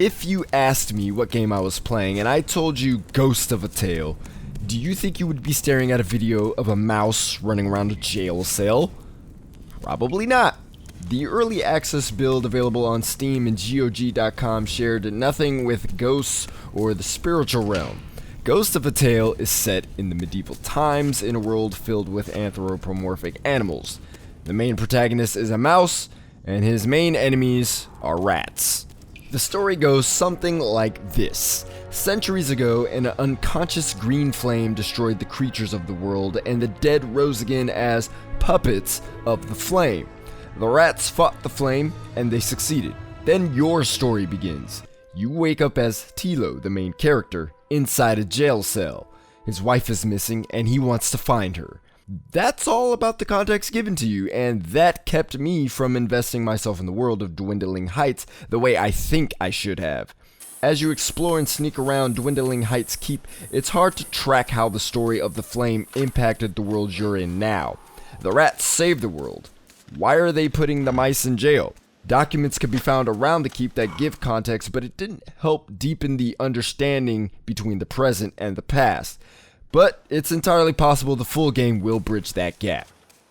If you asked me what game I was playing and I told you Ghost of a Tale, do you think you would be staring at a video of a mouse running around a jail cell? Probably not. The early access build available on Steam and GOG.com shared nothing with ghosts or the spiritual realm. Ghost of a Tale is set in the medieval times in a world filled with anthropomorphic animals. The main protagonist is a mouse, and his main enemies are rats. The story goes something like this. Centuries ago, an unconscious green flame destroyed the creatures of the world, and the dead rose again as puppets of the flame. The rats fought the flame, and they succeeded. Then your story begins. You wake up as Tilo, the main character, inside a jail cell. His wife is missing, and he wants to find her. That's all about the context given to you, and that kept me from investing myself in the world of Dwindling Heights the way I think I should have. As you explore and sneak around Dwindling Heights Keep, it's hard to track how the story of the flame impacted the world you're in now. The rats saved the world. Why are they putting the mice in jail? Documents can be found around the keep that give context, but it didn't help deepen the understanding between the present and the past. But it's entirely possible the full game will bridge that gap.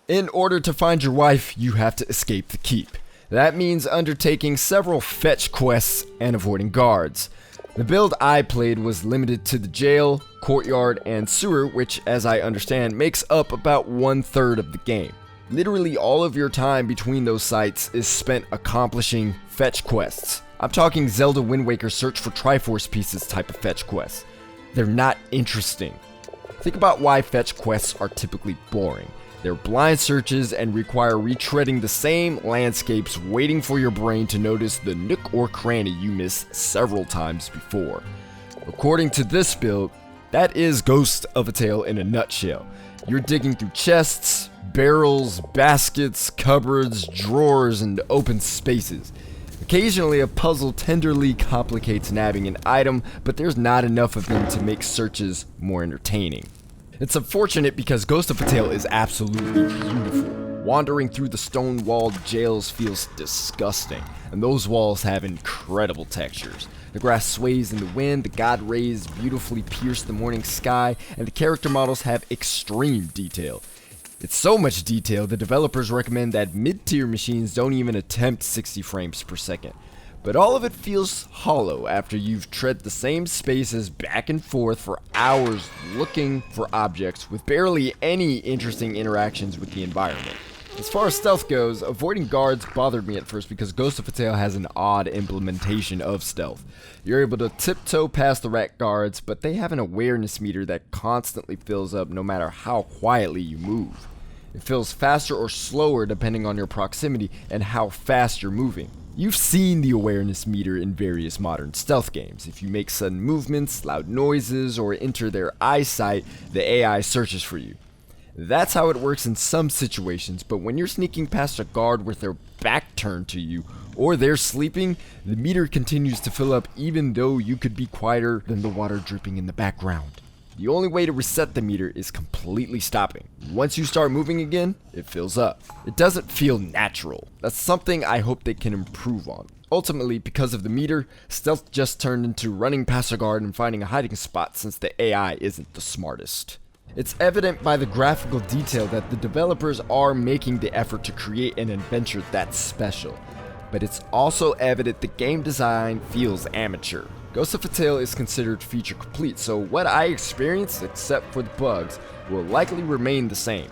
In order to find your wife, you have to escape the keep. That means undertaking several fetch quests and avoiding guards. The build I played was limited to the jail, courtyard, and sewer, which, as I understand, makes up about 1/3 of the game. Literally all of your time between those sites is spent accomplishing fetch quests. I'm talking Zelda Wind Waker search for Triforce pieces type of fetch quests. They're not interesting. Think about why fetch quests are typically boring. They're blind searches and require retreading the same landscapes, waiting for your brain to notice the nook or cranny you missed several times before. According to this build, that is Ghost of a Tale in a nutshell. You're digging through chests, barrels, baskets, cupboards, drawers, and open spaces. Occasionally, a puzzle tenderly complicates nabbing an item, but there's not enough of them to make searches more entertaining. It's unfortunate because Ghost of a Tale is absolutely beautiful. Wandering through the stone-walled jails feels disgusting, and those walls have incredible textures. The grass sways in the wind, the god rays beautifully pierce the morning sky, and the character models have extreme detail. It's so much detail, the developers recommend that mid-tier machines don't even attempt 60 frames per second. But all of it feels hollow after you've tread the same spaces back and forth for hours looking for objects with barely any interesting interactions with the environment. As far as stealth goes, avoiding guards bothered me at first because Ghost of a Tale has an odd implementation of stealth. You're able to tiptoe past the rat guards, but they have an awareness meter that constantly fills up no matter how quietly you move. It feels faster or slower depending on your proximity and how fast you're moving. You've seen the awareness meter in various modern stealth games. If you make sudden movements, loud noises, or enter their eyesight, the AI searches for you. That's how it works in some situations, but when you're sneaking past a guard with their back turned to you, or they're sleeping, the meter continues to fill up even though you could be quieter than the water dripping in the background. The only way to reset the meter is completely stopping. Once you start moving again, it fills up. It doesn't feel natural. That's something I hope they can improve on. Ultimately, because of the meter, stealth just turned into running past a guard and finding a hiding spot since the AI isn't the smartest. It's evident by the graphical detail that the developers are making the effort to create an adventure that's special. But it's also evident the game design feels amateur. Ghost of a Tale is considered feature complete, so what I experienced, except for the bugs, will likely remain the same.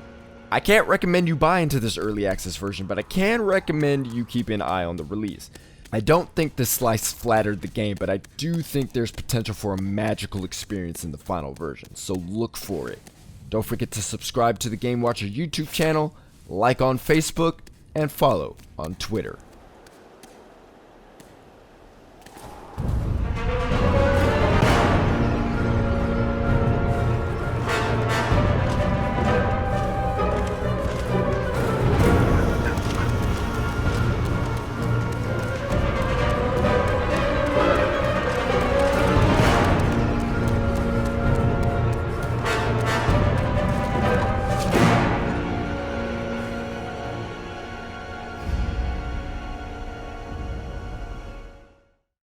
I can't recommend you buy into this early access version, but I can recommend you keep an eye on the release. I don't think this slice flattered the game, but I do think there's potential for a magical experience in the final version, so look for it. Don't forget to subscribe to the GameWatcher YouTube channel, like on Facebook, and follow on Twitter.